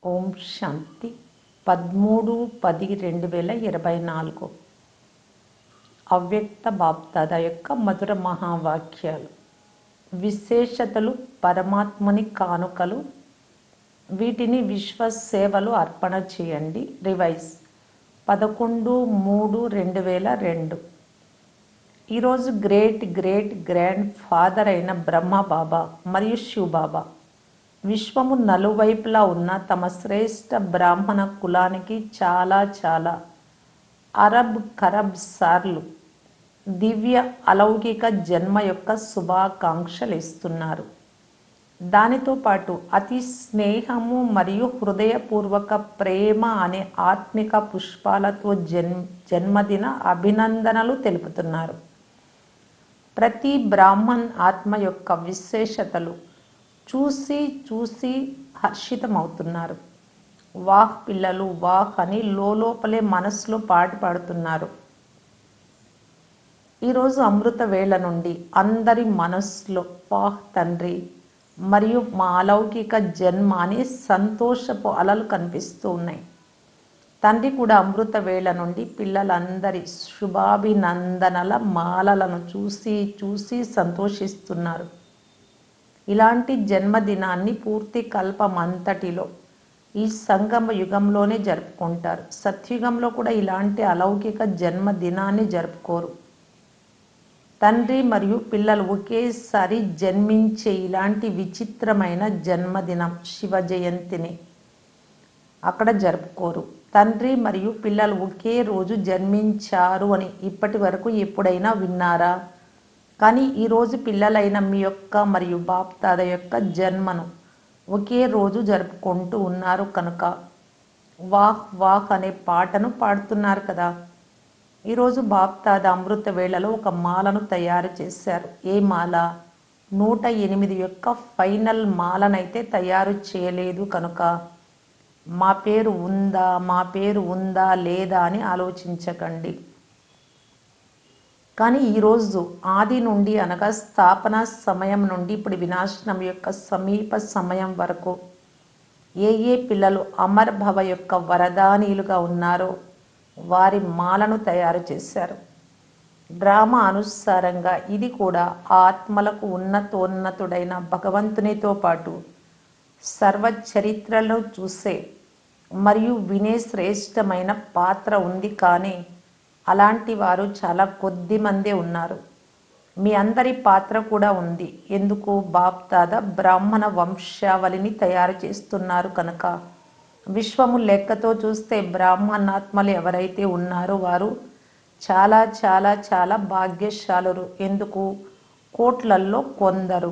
ఓం శాంతి 13/10/2024 అవ్యక్త బాప్దాద యొక్క మధుర మహావాక్యాలు. విశేషతలు పరమాత్మని కానుకలు, వీటిని విశ్వ సేవలు అర్పణ చేయండి. రివైజ్ 11/3/2002. ఈరోజు గ్రేట్ గ్రాండ్ ఫాదర్ అయిన బ్రహ్మ బాబా మరియు శివ్ బాబా విశ్వము నలువైపులా ఉన్న తమ శ్రేష్ఠ బ్రాహ్మణ కులానికి చాలా అరబ్ ఖరబ్ సార్లు దివ్య అలౌకిక జన్మ యొక్క శుభాకాంక్షలు ఇస్తున్నారు. దానితో పాటు అతి స్నేహము మరియు హృదయపూర్వక ప్రేమ అనే ఆత్మిక పుష్పాలతో జన్మదిన అభినందనలు తెలుపుతున్నారు. ప్రతి బ్రాహ్మణ్ ఆత్మ యొక్క విశేషతలు చూసి హర్షితమవుతున్నారు. వాహ్ పిల్లలు వాహ్ అని లోపలే మనసులో పాట పాడుతున్నారు. ఈరోజు అమృత వేళ నుండి అందరి మనస్సులో వాహ్ తండ్రి మరియు మా అలౌకిక జన్మ అని సంతోషపు అలలు కనిపిస్తూ ఉన్నాయి. తండ్రి కూడా అమృత వేళ నుండి పిల్లలందరి శుభాభినందనల మాలలను చూసి సంతోషిస్తున్నారు. ఇలాంటి జన్మదినాన్ని పూర్తి కల్పమంతటిలో ఈ సంగమ యుగంలోనే జరుపుకుంటారు. సత్యుగంలో కూడా ఇలాంటి అలౌకిక జన్మదినాన్ని జరుపుకోరు. తండ్రి మరియు పిల్లలు ఒకేసారి జన్మించే ఇలాంటి విచిత్రమైన జన్మదినం శివ జయంతిని అక్కడ జరుపుకోరు. తండ్రి మరియు పిల్లలు ఒకే రోజు జన్మించారు అని ఇప్పటి వరకు ఎప్పుడైనా విన్నారా? కానీ ఈరోజు పిల్లలైన మీ యొక్క మరియు బాప్దాద యొక్క జన్మను ఒకే రోజు జరుపుకుంటూ ఉన్నారు కనుక వాహ్ వాహ్ అనే పాటను పాడుతున్నారు కదా. ఈరోజు బాప్దాద అమృత వేళలో ఒక మాలను తయారు చేశారు. ఏ మాల? 108 యొక్క ఫైనల్ మాలనైతే తయారు చేయలేదు కనుక మా పేరు ఉందా లేదా అని ఆలోచించకండి. కానీ ఈరోజు ఆది నుండి అనగా స్థాపన సమయం నుండి ఇప్పుడు వినాశనం యొక్క సమీప సమయం వరకు ఏ పిల్లలు అమర్ భవ యొక్క వరదానీలుగా ఉన్నారో వారి మాలను తయారు చేశారు. డ్రామా అనుసారంగా ఇది కూడా ఆత్మలకు ఉన్నతోన్నతుడైన భగవంతునితో పాటు సర్వ చరిత్రలను చూసే మరియు వినే శ్రేష్టమైన పాత్ర ఉంది. కానీ అలాంటి వారు చాలా కొద్ది మందే ఉన్నారు. మీ అందరి పాత్ర కూడా ఉంది. ఎందుకు? బాప్దాద బ్రాహ్మణ వంశావళిని తయారు చేస్తున్నారు కనుక. విశ్వము లెక్కతో చూస్తే బ్రాహ్మణాత్మలు ఎవరైతే ఉన్నారో వారు చాలా భాగ్యశాలురు. ఎందుకు? కోట్లల్లో కొందరు,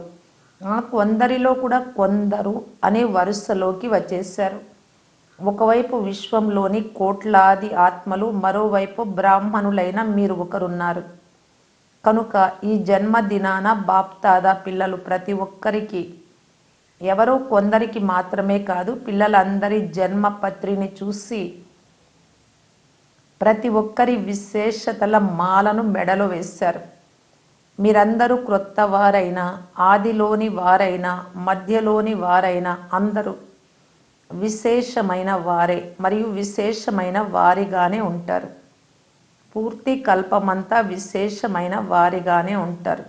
కొందరిలో కూడా కొందరు అనే వరుసలోకి వచ్చేశారు. ఒకవైపు విశ్వంలోని కోట్లాది ఆత్మలు, మరోవైపు బ్రాహ్మణులైన మీరు ఒకరున్నారు. కనుక ఈ జన్మదినాన బాప్దాదా పిల్లలు ప్రతి ఒక్కరికి, ఎవరో కొందరికి మాత్రమే కాదు, పిల్లలందరి జన్మపత్రిని చూసి ప్రతి ఒక్కరి విశేషతల మాలను మెడలో వేశారు. మీరందరూ క్రొత్త వారైనా, ఆదిలోని వారైనా, మధ్యలోని వారైనా అందరూ విశేషమైన వారే మరియు విశేషమైన వారిగానే ఉంటారు. పూర్తి కల్పమంతా విశేషమైన వారిగానే ఉంటారు.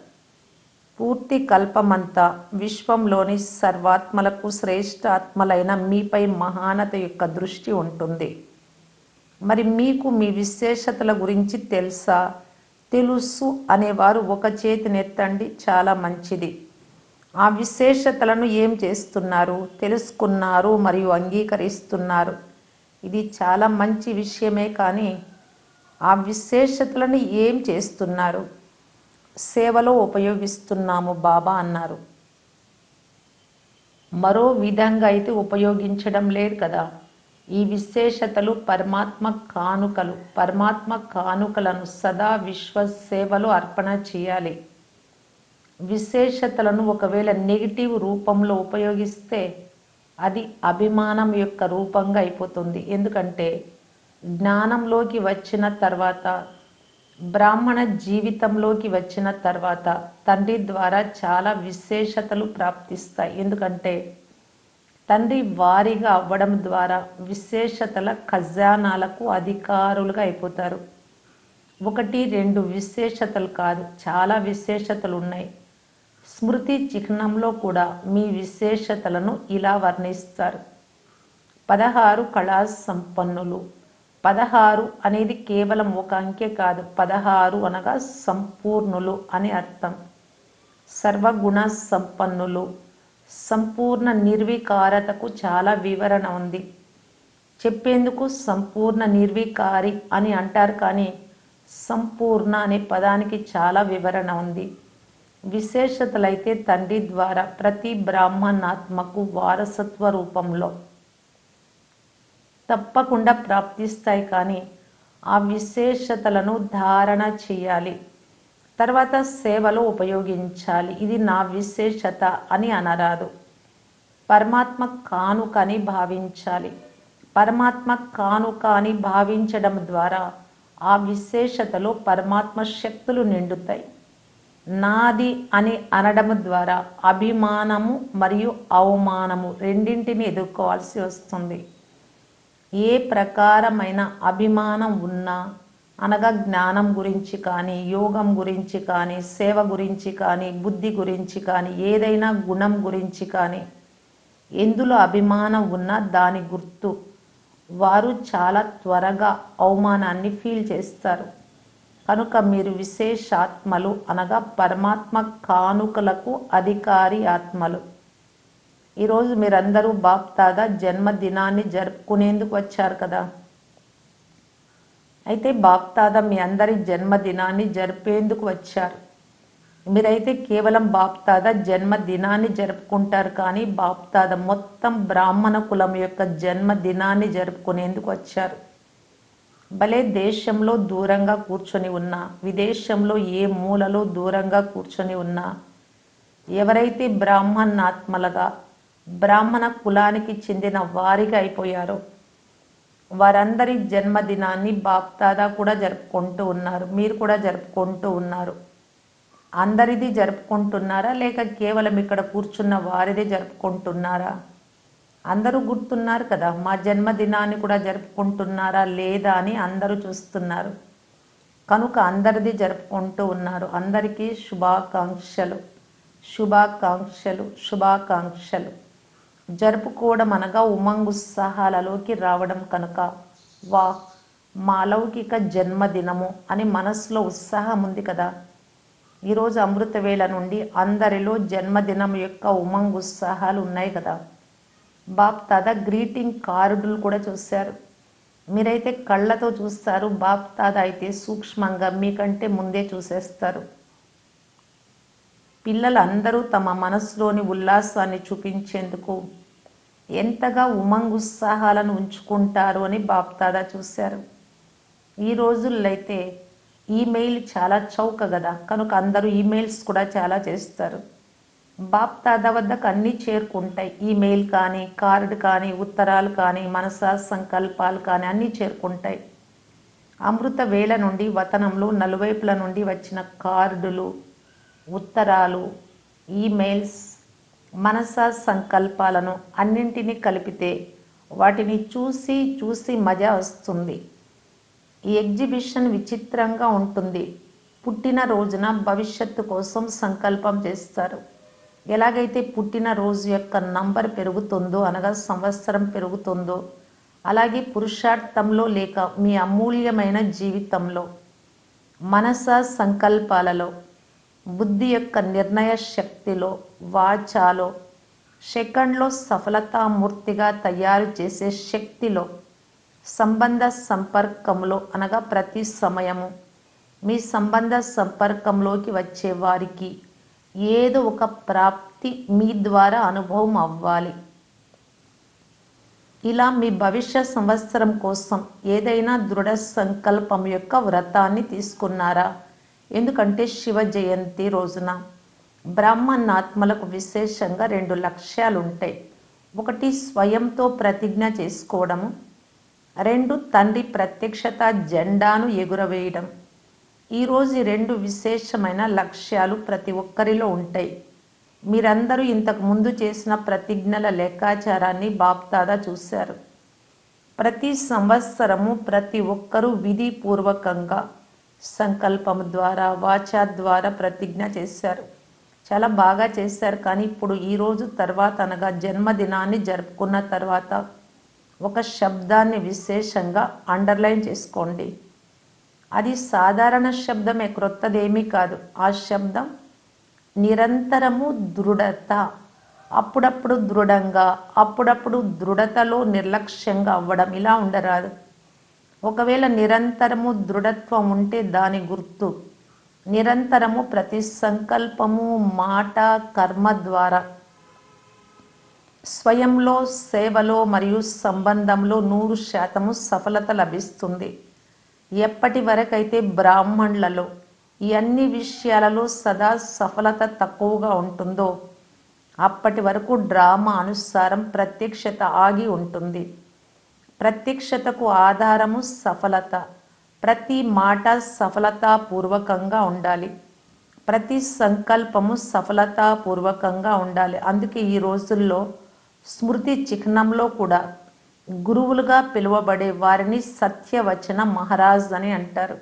పూర్తి కల్పమంతా విశ్వంలోని సర్వాత్మలకు శ్రేష్ఠ ఆత్మలైన మీపై మహానత యొక్క దృష్టి ఉంటుంది. మరి మీకు మీ విశేషతల గురించి తెలుసు అనేవారు ఒక చేతినెత్తండి. చాలా మంచిది. ఆ విశేషతలను ఏం చేస్తున్నారు? తెలుసుకున్నారు మరియు అంగీకరిస్తున్నారు. ఇది చాలా మంచి విషయమే. కానీ ఆ విశేషతలను ఏం చేస్తున్నారు? సేవలో ఉపయోగిస్తున్నాము బాబా అన్నారు. మరో విధంగా అయితే ఉపయోగించడం లేదు కదా. ఈ విశేషతలు పరమాత్మ కానుకలను సదా విశ్వ సేవలో అర్పణ చేయాలి. విశేషతలను ఒకవేళ నెగిటివ్ రూపంలో ఉపయోగిస్తే అది అభిమానం యొక్క రూపంగా అయిపోతుంది. ఎందుకంటే జ్ఞానంలోకి వచ్చిన తర్వాత, బ్రాహ్మణ జీవితంలోకి వచ్చిన తర్వాత తండ్రి ద్వారా చాలా విశేషతలు ప్రాప్తిస్తాయి. ఎందుకంటే తండ్రి వారిగా అవ్వడం ద్వారా విశేషతల ఖజానాలకు అధికారులుగా అయిపోతారు. 1, 2 విశేషతలు కాదు, చాలా విశేషతలు ఉన్నాయి. స్మృతి చిహ్నంలో కూడా మీ విశేషతలను ఇలా వర్ణిస్తారు. 16 కళా సంపన్నులు. 16 అనేది కేవలం ఒక అంకె కాదు, 16 అనగా సంపూర్ణులు అని అర్థం. సర్వగుణ సంపన్నులు. సంపూర్ణ నిర్వికారతకు చాలా వివరణ ఉంది. చెప్పేందుకు సంపూర్ణ నిర్వికారి అని అంటారు, కానీ సంపూర్ణ అనే పదానికి చాలా వివరణ ఉంది. విశేషతలైతే తండ్రి ద్వారా ప్రతి బ్రాహ్మణాత్మకు వారసత్వ రూపంలో తప్పకుండా ప్రాప్తిస్తాయి, కానీ ఆ విశేషతలను ధారణ చేయాలి, తర్వాత సేవలో ఉపయోగించాలి. ఇది నా విశేషత అని అనరాదు. పరమాత్మ కానుక అని భావించాలి. పరమాత్మ కానుక అని భావించడం ద్వారా ఆ విశేషతలో పరమాత్మ శక్తులు నిండుతాయి. నాది అని అనడం ద్వారా అభిమానము మరియు అవమానము రెండింటిని ఎదుర్కోవాల్సి వస్తుంది. ఏ ప్రకారమైన అభిమానం ఉన్నా, అనగా జ్ఞానం గురించి కానీ, యోగం గురించి కానీ, సేవ గురించి కానీ, బుద్ధి గురించి కానీ, ఏదైనా గుణం గురించి కానీ, ఎందులో అభిమానం ఉన్నా దాని గుర్తు వారు చాలా త్వరగా అవమానాన్ని ఫీల్ చేస్తారు. కనుక మీరు విశేషాత్మలు, అనగా పరమాత్మ కానుకలకు అధికారి ఆత్మలు. ఈరోజు మీరందరూ బాప్దాదా జన్మదినాన్ని జరుపుకునేందుకు వచ్చారు కదా. అయితే బాప్దాదా మీ అందరి జన్మదినాన్ని జరిపేందుకు వచ్చారు. మీరైతే కేవలం బాప్దాదా జన్మదినాన్ని జరుపుకుంటారు, కానీ బాప్దాదా మొత్తం బ్రాహ్మణ కులం యొక్క జన్మదినాన్ని జరుపుకునేందుకు వచ్చారు. భలే దేశంలో దూరంగా కూర్చొని ఉన్నా, విదేశంలో ఏ మూలలో దూరంగా కూర్చొని ఉన్నా, ఎవరైతే బ్రాహ్మణాత్మలుగా బ్రాహ్మణ కులానికి చెందిన వారిగా అయిపోయారో వారందరి జన్మదినాన్ని బాప్దాదా కూడా జరుపుకుంటూ ఉన్నారు. మీరు కూడా జరుపుకుంటూ ఉన్నారు. అందరిది జరుపుకుంటున్నారా, లేక కేవలం ఇక్కడ కూర్చున్న వారిదే జరుపుకుంటున్నారా? అందరూ గుర్తున్నారు కదా. మా జన్మదినాన్ని కూడా జరుపుకుంటున్నారా లేదా అని అందరూ చూస్తున్నారు. కనుక అందరిది జరుపుకుంటూ ఉన్నారు. అందరికీ శుభాకాంక్షలు, శుభాకాంక్షలు, శుభాకాంక్షలు. జరుపుకోవడం అనగా ఉమంగుత్సాహాలలోకి రావడం కనుక వా మా లౌకిక జన్మదినము అని మనసులో ఉత్సాహం ఉంది కదా. ఈరోజు అమృతవేళ నుండి అందరిలో జన్మదినం యొక్క ఉమంగుత్సాహాలు ఉన్నాయి కదా. బాప్దాదా గ్రీటింగ్ కార్డులు కూడా చూశారు. మీరైతే కళ్ళతో చూస్తారు, బాప్దాదా అయితే సూక్ష్మంగా మీకంటే ముందే చూసేస్తారు. పిల్లలందరూ తమ మనసులోని ఉల్లాసాన్ని చూపించేందుకు ఎంతగా ఉమంగుత్సాహాలను ఉంచుకుంటారు అని బాప్దాదా చూశారు. ఈ రోజుల్లో అయితే ఈమెయిల్ చాలా చౌక కదా, కనుక అందరూ ఈమెయిల్స్ కూడా చాలా చేస్తారు. బాప్దాదా వద్దకు అన్నీ చేరుకుంటాయి. ఈమెయిల్ కానీ, కార్డు కానీ, ఉత్తరాలు కానీ, మనసా సంకల్పాలు కానీ అన్నీ చేరుకుంటాయి. అమృత వేళ నుండి వతనంలో నలువైపుల నుండి వచ్చిన కార్డులు, ఉత్తరాలు, ఈమెయిల్స్, మనసా సంకల్పాలను అన్నింటినీ కలిపితే వాటిని చూసి చూసి మజా వస్తుంది. ఈ ఎగ్జిబిషన్ విచిత్రంగా ఉంటుంది. పుట్టిన రోజున భవిష్యత్తు కోసం సంకల్పం చేస్తారు. ఎలాగైతే పుట్టినరోజు యొక్క నంబర్ పెరుగుతుందో, అనగా సంవత్సరం పెరుగుతుందో, అలాగే పురుషార్థంలో లేక మీ అమూల్యమైన జీవితంలో మనసా సంకల్పాలలో, బుద్ధి యొక్క నిర్ణయ శక్తిలో, వాచాలో, సెకండ్లో సఫలతామూర్తిగా తయారు చేసే శక్తిలో, సంబంధ సంపర్కంలో, అనగా ప్రతి సమయము మీ సంబంధ సంపర్కంలోకి వచ్చే వారికి ఏదో ఒక ప్రాప్తి మీ ద్వారా అనుభవం అవ్వాలి. ఇలా మీ భవిష్య సంవత్సరం కోసం ఏదైనా దృఢ సంకల్పం యొక్క వ్రతాన్ని తీసుకున్నారా? ఎందుకంటే శివ జయంతి రోజున బ్రాహ్మణాత్మలకు విశేషంగా 2 లక్ష్యాలు ఉంటాయి. 1 స్వయంతో ప్రతిజ్ఞ చేసుకోవడము, 2 తండ్రి ప్రత్యక్షత జెండాను ఎగురవేయడం. ఈరోజు 2 విశేషమైన లక్ష్యాలు ప్రతి ఒక్కరిలో ఉంటాయి. మీరందరూ ఇంతకు ముందు చేసిన ప్రతిజ్ఞల లెక్కాచారాన్ని బాప్దాదా చూశారు. ప్రతి సంవత్సరము ప్రతి ఒక్కరూ విధిపూర్వకంగా సంకల్పం ద్వారా వాచా ద్వారా ప్రతిజ్ఞ చేశారు. చాలా బాగా చేశారు. కానీ ఇప్పుడు ఈరోజు తర్వాత అనగా జన్మదినాన్ని జరుపుకున్న తర్వాత ఒక శబ్దాన్ని విశేషంగా అండర్లైన్ చేసుకోండి. అది సాధారణ శబ్దమే, క్రొత్తదేమీ కాదు. ఆ శబ్దం నిరంతరము దృఢత. అప్పుడప్పుడు దృఢంగా, అప్పుడప్పుడు దృఢతలో నిర్లక్ష్యంగా అవ్వడం, ఇలా ఉండరాదు. ఒకవేళ నిరంతరము దృఢత్వం ఉంటే దాని గుర్తు నిరంతరము ప్రతి సంకల్పము, మాట, కర్మ ద్వారా స్వయంలో, సేవలో మరియు సంబంధంలో 100% సఫలత లభిస్తుంది. ఎప్పటి వరకైతే బ్రాహ్మణులలో ఈ అన్ని విషయాలలో సదా సఫలత తక్కువగా ఉంటుందో అప్పటి వరకు డ్రామా అనుసారం ప్రత్యక్షత ఆగి ఉంటుంది. ప్రత్యక్షతకు ఆధారము సఫలత. ప్రతి మాట సఫలతాపూర్వకంగా ఉండాలి. ప్రతి సంకల్పము సఫలతాపూర్వకంగా ఉండాలి. అందుకే ఈ రోజుల్లో స్మృతి చిహ్నంలో కూడా గురువులుగా పిలువబడే వారిని సత్యవచన మహారాజ్ అని అంటారు.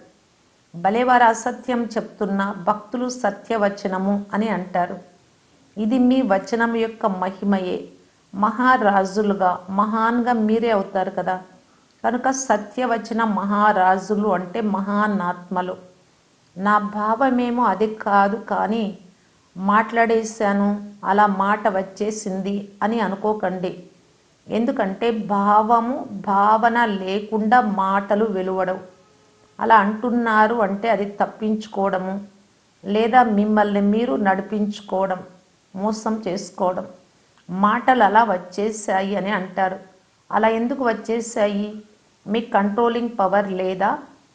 భలేవారు అసత్యం చెప్తున్న భక్తులు సత్యవచనము అని అంటారు. ఇది మీ వచనం యొక్క మహిమయే. మహారాజులుగా, మహాన్గా మీరే అవుతారు కదా. కనుక సత్యవచన మహారాజులు అంటే మహానాత్మలు. నా భావమేమో అది కాదు, కానీ మాట్లాడేశాను, అలా మాట వచ్చేసింది అని అనుకోకండి. ఎందుకంటే భావము, భావన లేకుండా మాటలు వెలువడవు. అలా అంటున్నారు అంటే అది తప్పించుకోవడము, లేదా మిమ్మల్ని మీరు నడిపించుకోవడం, మోసం చేసుకోవడం. మాటలు అలా వచ్చేసాయి అని అంటారు. అలా ఎందుకు వచ్చేసాయి? మీ కంట్రోలింగ్ పవర్ లేదా?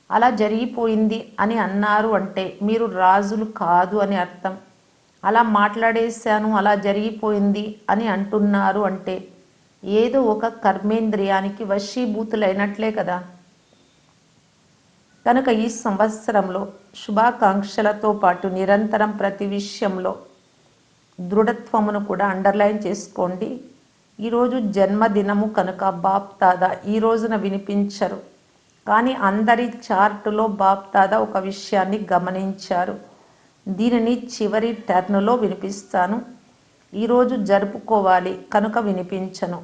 అలా జరిగిపోయింది అని అన్నారు అంటే మీరు రాజులు కాదు అని అర్థం. అలా మాట్లాడేశాను, అలా జరిగిపోయింది అని అంటున్నారు అంటే ఏదో ఒక కర్మేంద్రియానికి వశీభూతులైనట్లే కదా. కనుక ఈ సంవత్సరంలో శుభాకాంక్షలతో పాటు నిరంతరం ప్రతి విషయంలో దృఢత్వమును కూడా అండర్లైన్ చేసుకోండి. ఈరోజు జన్మదినము కనుక బాప్దాదా ఈ రోజున వినిపించరు, కానీ అందరి చార్టులో బాప్దాదా ఒక విషయాన్ని గమనించారు. దీనిని చివరి టర్నులో వినిపిస్తాను. ఈరోజు జరుపుకోవాలి కనుక వినిపించను.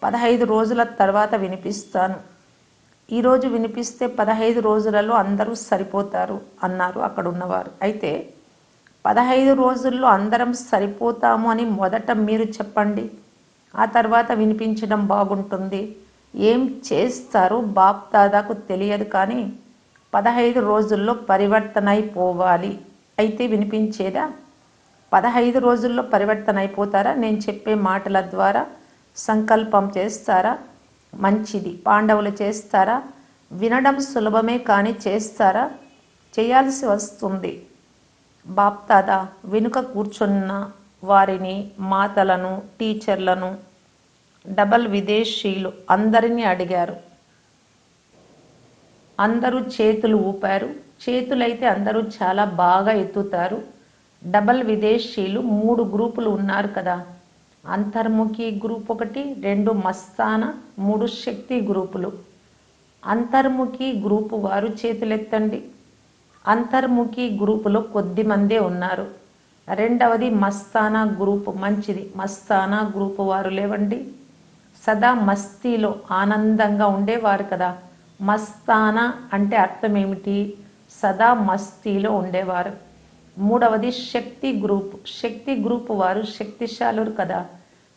15 రోజుల తర్వాత వినిపిస్తాను. ఈరోజు వినిపిస్తే 15 రోజులలో అందరూ సరిపోతారు అన్నారు అక్కడ ఉన్నవారు. అయితే 15 రోజుల్లో అందరం సరిపోతాము అని మొదట మీరు చెప్పండి, ఆ తర్వాత వినిపించడం బాగుంటుంది. ఏం చేస్తారో బాప్దాదాకు తెలియదు, కానీ 15 రోజుల్లో పరివర్తన అయిపోవాలి. అయితే వినిపించేదా? 15 రోజుల్లో పరివర్తన అయిపోతారా? నేను చెప్పే మాటల ద్వారా సంకల్పం చేస్తారా? మంచిది. పాండవులు చేస్తారా? వినడం సులభమే, కానీ చేస్తారా? చేయాల్సి వస్తుంది. బాప్దాదా వెనుక కూర్చున్న వారిని, మాతలను, టీచర్లను, డబల్ విదేశీయులు అందరినీ అడిగారు. అందరూ చేతులు ఊపారు. చేతులైతే అందరూ చాలా బాగా ఎత్తుతారు. డబల్ విదేశీయులు 3 గ్రూపులు ఉన్నారు కదా. అంతర్ముఖి గ్రూప్ ఒకటి, 2 మస్తానా, 3 శక్తి గ్రూపులు. అంతర్ముఖి గ్రూపు వారు చేతులెత్తండి. అంతర్ముఖి గ్రూపులో కొద్ది మందే ఉన్నారు. రెండవది మస్తానా గ్రూపు. మంచిది. మస్తానా గ్రూపు వారు లేవండి. సదా మస్తీలో ఆనందంగా ఉండేవారు కదా. మస్తానా అంటే అర్థం ఏమిటి? సదా మస్తీలో ఉండేవారు. మూడవది శక్తి గ్రూప్. శక్తి గ్రూపు వారు శక్తిశాలురు కదా.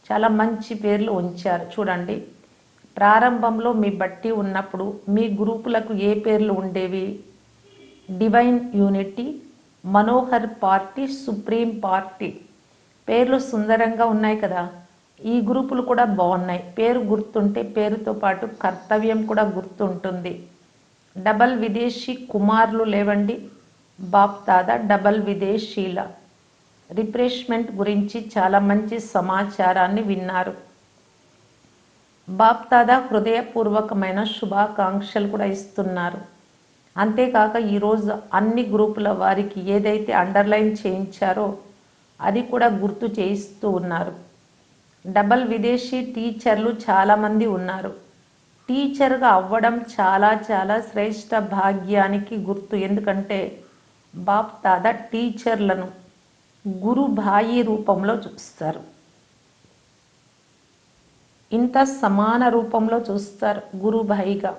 చాలా మంచి పేర్లు ఉంచారు. చూడండి, ప్రారంభంలో మీ బట్టి ఉన్నప్పుడు మీ గ్రూపులకు ఏ పేర్లు ఉండేవి? Divine unity, Manohar party, supreme party. పేర్లు సుందరంగా ఉన్నాయి కదా. ఈ గ్రూపులు కూడా బాగున్నాయి. పేరు గుర్తుంటే పేరుతో పాటు కర్తవ్యం కూడా గుర్తుంటుంది. డబల్ విదేశీ కుమారులు లేవండి. బాప్దాదా డబల్ విదేశీల రిఫ్రెష్మెంట్ గురించి చాలా మంచి సమాచారాన్ని విన్నారు. బాప్దాదా హృదయపూర్వకమైన శుభాకాంక్షలు కూడా ఇస్తున్నారు. అంతేకాక ఈరోజు అన్ని గ్రూపుల వారికి ఏదైతే అండర్లైన్ చేయించారో అది కూడా గుర్తు చేయిస్తూ ఉన్నారు. డబల్ విదేశీ టీచర్లు చాలామంది ఉన్నారు. టీచర్గా అవ్వడం చాలా చాలా శ్రేష్ఠ భాగ్యానికి గుర్తు. ఎందుకంటే బాప్ దాదా టీచర్లను గురుభాయి రూపంలో చూస్తారు. ఇంత సమాన రూపంలో చూస్తారు గురుభాయిగా.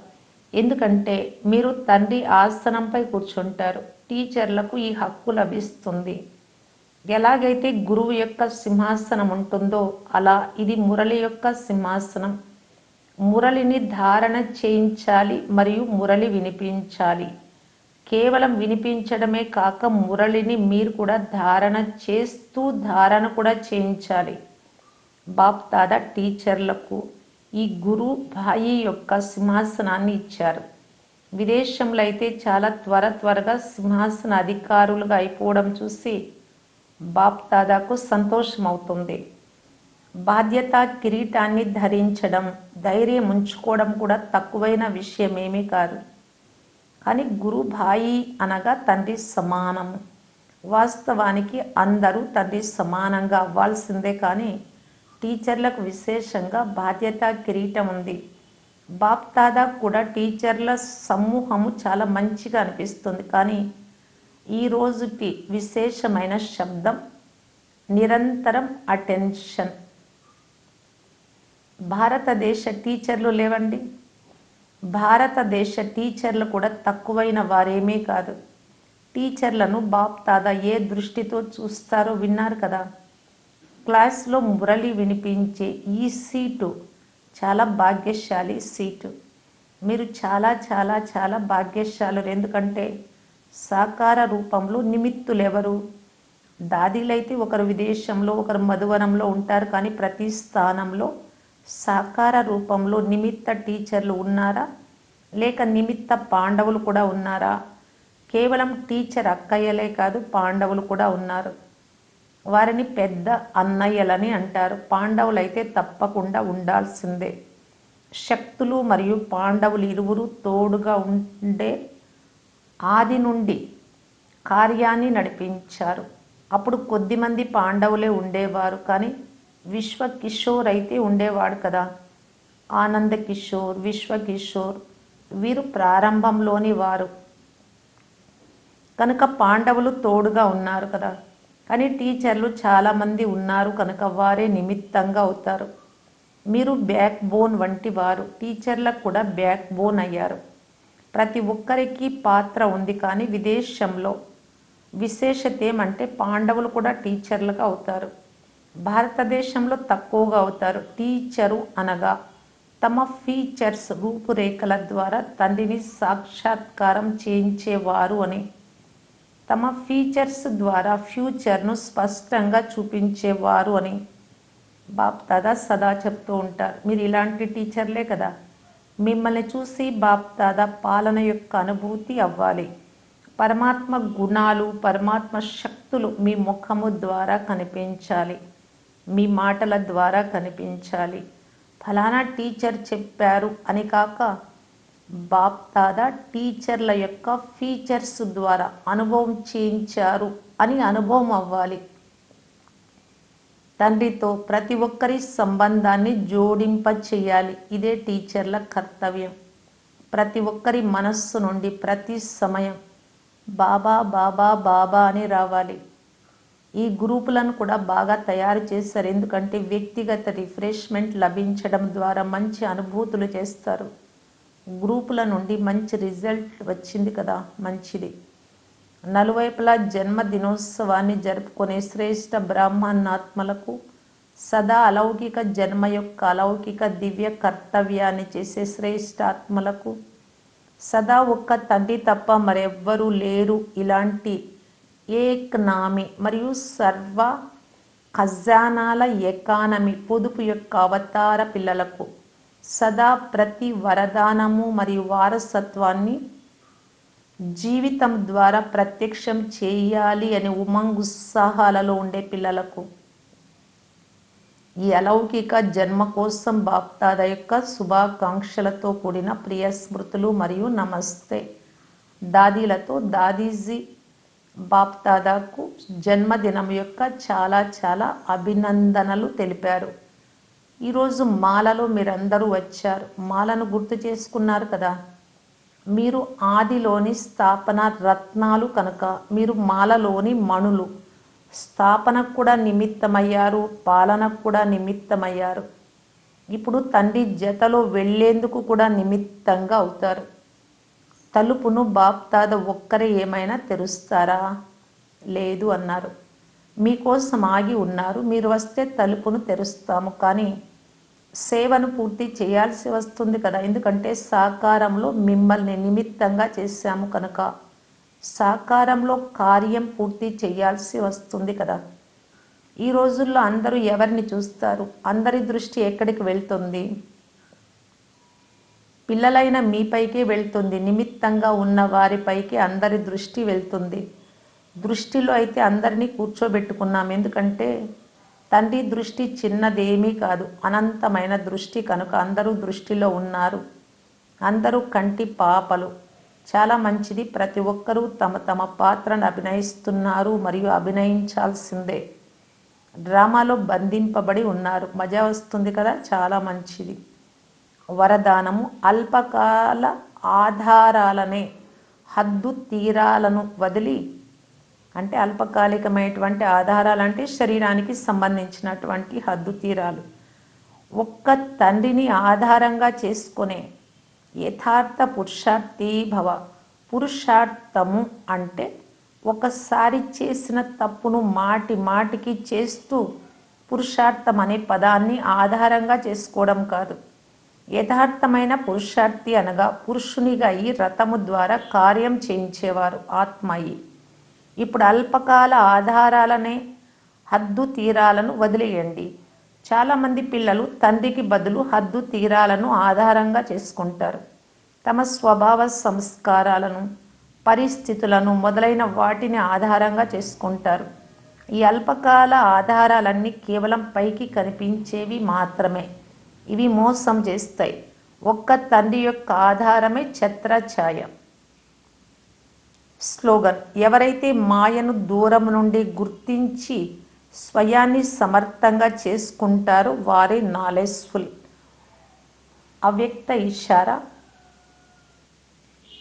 ఎందుకంటే మీరు తండ్రి ఆసనంపై కూర్చుంటారు. టీచర్లకు ఈ హక్కు లభిస్తుంది. ఎలాగైతే గురువు యొక్క సింహాసనం ఉంటుందో అలా ఇది మురళి యొక్క సింహాసనం. మురళిని ధారణ చేయించాలి మరియు మురళి వినిపించాలి. కేవలం వినిపించడమే కాక మురళిని మీరు కూడా ధారణ చేస్తూ ధారణ కూడా చేయించాలి. బాప్ దాదా టీచర్లకు ఈ గురు భాయి యొక్క సింహాసనాన్ని ఇచ్చారు. విదేశంలో అయితే చాలా త్వరగా సింహాసన అధికారులుగా అయిపోవడం చూసి బాప్ దాదాకు సంతోషం అవుతుంది. బాధ్యత కిరీటాన్ని ధరించడం, ధైర్యం ఉంచుకోవడం కూడా తక్కువైన విషయమేమీ కాదు. కానీ గురుభాయి అనగా తండ్రి సమానము. వాస్తవానికి అందరూ తండ్రి సమానంగా అవ్వాల్సిందే. కానీ టీచర్లకు విశేషంగా బాధ్యత కిరీటం ఉంది. బాప్ దాదా కూడా టీచర్ల సమూహము చాలా మంచిగా అనిపిస్తుంది. కానీ ఈ రోజుటి విశేషమైన శబ్దం నిరంతరం అటెన్షన్. భారతదేశ టీచర్లు లేవండి. భారతదేశ టీచర్లు కూడా తక్కువైన వారేమీ కాదు. టీచర్లను బాప్ దాదా ఏ దృష్టితో చూస్తారో విన్నారు కదా. క్లాస్లో మురళి వినిపించే ఈ సీటు చాలా భాగ్యశాలి సీటు. మీరు చాలా చాలా చాలా భాగ్యశాలురు. ఎందుకంటే సాకార రూపంలో నిమిత్తులెవరు? దాదీలైతే ఒకరు విదేశంలో ఒకరు మధువనంలో ఉంటారు. కానీ ప్రతి స్థానంలో సాకార రూపంలో నిమిత్త టీచర్లు ఉన్నారా? లేక నిమిత్త పాండవులు కూడా ఉన్నారా? కేవలం టీచర్ అక్కయ్యలే కాదు, పాండవులు కూడా ఉన్నారు. వారిని పెద్ద అన్నయ్యలని అంటారు. పాండవులైతే తప్పకుండా ఉండాల్సిందే. శక్తులు మరియు పాండవులు ఇరువురు తోడుగా ఉండే ఆది నుండి కార్యాన్ని నడిపించారు. అప్పుడు కొద్దిమంది పాండవులే ఉండేవారు. కానీ విశ్వకిషోర్ అయితే ఉండేవాడు కదా. ఆనంద కిషోర్, విశ్వకిషోర్ వీరు ప్రారంభంలోని వారు కనుక పాండవులు తోడుగా ఉన్నారు కదా. కానీ టీచర్లు చాలామంది ఉన్నారు కనుక వారే నిమిత్తంగా అవుతారు. మీరు బ్యాక్ బోన్ వంటి వారు. టీచర్లకు కూడా బ్యాక్ బోన్ అయ్యారు. ప్రతి ఒక్కరికి పాత్ర ఉంది. కానీ విదేశంలో విశేషత ఏమంటే పాండవులు కూడా టీచర్లుగా అవుతారు. భారతదేశంలో తక్కువగా అవుతారు. టీచరు అనగా తమ ఫీచర్స్ రూపురేఖల ద్వారా తండ్రిని సాక్షాత్కారం చేయించేవారు అని. తమ ఫీచర్స్ ద్వారా ఫ్యూచర్ను స్పష్టంగా చూపించేవారు అని బాప్ దాదా సదా చెప్తూ ఉంటారు. మీరు ఇలాంటి టీచర్లే కదా. మిమ్మల్ని చూసి బాప్ దాదా పాలన యొక్క అనుభూతి అవ్వాలి. పరమాత్మ గుణాలు, పరమాత్మ శక్తులు మీ ముఖము ద్వారా కనిపించాలి, మీ మాటల ద్వారా కనిపించాలి. ఫలానా టీచర్ చెప్పారు అని కాక బాప్ దాదా టీచర్ల యొక్క ఫీచర్స్ ద్వారా అనుభవం చేయించారు అని అనుభవం అవ్వాలి. తండ్రితో ప్రతి ఒక్కరి సంబంధాన్ని జోడింప చేయాలి. ఇదే టీచర్ల కర్తవ్యం. ప్రతి ఒక్కరి మనస్సు నుండి ప్రతి సమయం బాబా బాబా బాబా అని రావాలి. ఈ గ్రూపులను కూడా బాగా తయారు చేస్తారు. ఎందుకంటే వ్యక్తిగత రిఫ్రెష్మెంట్ లభించడం ద్వారా మంచి అనుభూతులు చేస్తారు. గ్రూపుల నుండి మంచి రిజల్ట్ వచ్చింది కదా, మంచిది. నలువైపులా జన్మదినోత్సవాన్ని జరుపుకునే శ్రేష్ఠ బ్రాహ్మణాత్మలకు సదా అలౌకిక జన్మ యొక్క అలౌకిక దివ్య కర్తవ్యాన్ని చేసే శ్రేష్ఠాత్మలకు సదా ఒక్క తండ్రి తప్ప మరెవ్వరూ లేరు ఇలాంటి ఏక్నామి మరియు సర్వ ఖజానాల ఎకానమీ పొదుపు యొక్క అవతార పిల్లలకు సదా ప్రతి వరదానము మరియు వారసత్వాన్ని జీవితం ద్వారా ప్రత్యక్షం చేయాలి అనే ఉమంగుత్సాహాలలో ఉండే పిల్లలకు ఈ అలౌకిక జన్మ కోసం బాప్ దాదా యొక్క శుభాకాంక్షలతో కూడిన ప్రియ స్మృతులు మరియు నమస్తే. దాదీలతో దాదీజీ బాప్దాదాకు జన్మదినం యొక్క చాలా చాలా అభినందనలు తెలిపారు. ఈరోజు మాలలో మీరందరూ వచ్చారు, మాలను గుర్తు చేసుకున్నారు కదా. మీరు ఆదిలోని స్థాపన రత్నాలు కనుక మీరు మాలలోని మణులు. స్థాపనకు కూడా నిమిత్తమయ్యారు, పాలనకు కూడా నిమిత్తమయ్యారు. ఇప్పుడు తండ్రి జతలో వెళ్ళేందుకు కూడా నిమిత్తంగా అవుతారు. తలుపును బాప్దాద ఒక్కరే ఏమైనా తెరుస్తారా? లేదు అన్నారు. మీకోసం ఆగి ఉన్నారు, మీరు వస్తే తలుపును తెరుస్తాము, కానీ సేవను పూర్తి చేయాల్సి వస్తుంది కదా. ఎందుకంటే సాకారంలో మిమ్మల్ని నిమిత్తంగా చేశాము కనుక సాకారంలో కార్యం పూర్తి చేయాల్సి వస్తుంది కదా. ఈ రోజుల్లో అందరూ ఎవరిని చూస్తారు? అందరి దృష్టి ఎక్కడికి వెళ్తుంది? పిల్లలైన మీపైకే వెళ్తుంది. నిమిత్తంగా ఉన్న వారిపైకి అందరి దృష్టి వెళ్తుంది. దృష్టిలో అయితే అందరినీ కూర్చోబెట్టుకున్నాం, ఎందుకంటే తండ్రి దృష్టి చిన్నదేమీ కాదు, అనంతమైన దృష్టి కనుక అందరూ దృష్టిలో ఉన్నారు. అందరూ కంటి పాపలు. చాలా మంచిది, ప్రతి ఒక్కరూ తమ తమ పాత్రను అభినయిస్తున్నారు మరియు అభినయించాల్సిందే. డ్రామాలో బంధింపబడి ఉన్నారు, మజా వస్తుంది కదా, చాలా మంచిది. వరదానము: అల్పకాల ఆధారాలనే హద్దు తీరాలను వదిలి, అంటే అల్పకాలికమైనటువంటి ఆధారాలంటే శరీరానికి సంబంధించినటువంటి హద్దు తీరాలు, ఒక్క తండ్రిని ఆధారంగా చేసుకునే యథార్థ పురుషార్థీ భవ. పురుషార్థము అంటే ఒకసారి చేసిన తప్పును మాటి మాటికి చేస్తూ పురుషార్థం అనే పదాన్ని ఆధారంగా చేసుకోవడం కాదు. యథార్థమైన పురుషార్థి అనగా పురుషునిగా అయి రథము ద్వారా కార్యం చేయించేవారు ఆత్మ అయి. ఇప్పుడు అల్పకాల ఆధారాలనే హద్దు తీరాలను వదిలేయండి. చాలామంది పిల్లలు తండ్రికి బదులు హద్దు తీరాలను ఆధారంగా చేసుకుంటారు. తమ స్వభావ సంస్కారాలను, పరిస్థితులను మొదలైన వాటిని ఆధారంగా చేసుకుంటారు. ఈ అల్పకాల ఆధారాలన్నీ కేవలం పైకి కనిపించేవి మాత్రమే. ఇవి మోసం చేస్తాయి. ఒక్క తండ్రి యొక్క ఆధారమే ఛత్రఛాయ. స్లోగన్: ఎవరైతే మాయను దూరం నుండి గుర్తించి స్వయాన్ని సమర్థంగా చేసుకుంటారో వారే నాలెడ్జ్ఫుల్. అవ్యక్త ఇషారా: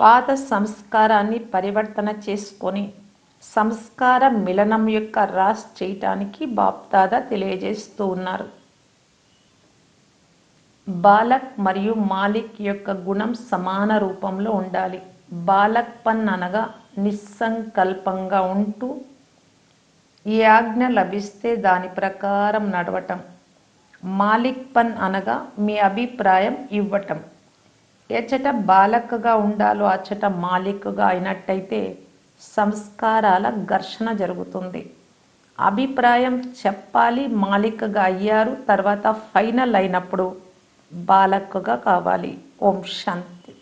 పాత సంస్కారాన్ని పరివర్తన చేసుకొని సంస్కార మిలనం యొక్క రాస్ చేయటానికి బాప్దాదా తెలియజేస్తూ ఉన్నారు. బాలక్ మరియు మాలిక్ యొక్క గుణం సమాన రూపంలో ఉండాలి. బాలక్ పన్ అనగా నిస్సంకల్పంగా ఉంటూ ఏ ఆజ్ఞ లభిస్తే దాని ప్రకారం నడవటం. మాలిక్ పన్ అనగా మీ అభిప్రాయం ఇవ్వటం. ఎచ్చట బాలక్గా ఉండాలో అచ్చట మాలిక్గా అయినట్టయితే సంస్కారాల ఘర్షణ జరుగుతుంది. అభిప్రాయం చెప్పాలి, మాలిక్గా అయ్యారు, తర్వాత ఫైనల్ అయినప్పుడు బాలక్గా కావాలి. ఓం శాంతి.